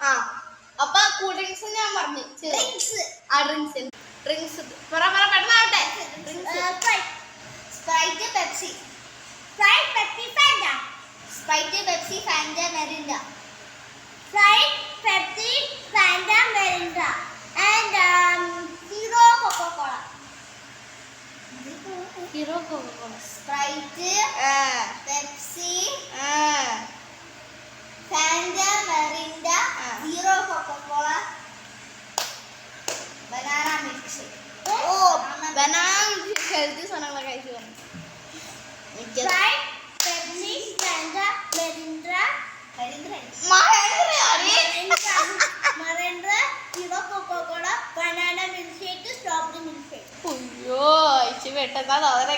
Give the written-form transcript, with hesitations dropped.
ആ അപ്പൊ cool drinks ഞാൻ പറഞ്ഞു ഡ്രിങ്ക്സ് പെട്ടെന്നാവട്ടെ Sprite Pepsi Sprite Pepsi Fanta Mirinda hero Coca Cola Sprite Pepsi Fanta Mirinda hero Coca Cola banana milkshake banana healthy സാധനങ്ങളൊക്കെ കഴിച്ചു അയ്യോ ഇച്ചി പെട്ടെന്നാ തോന്നണേ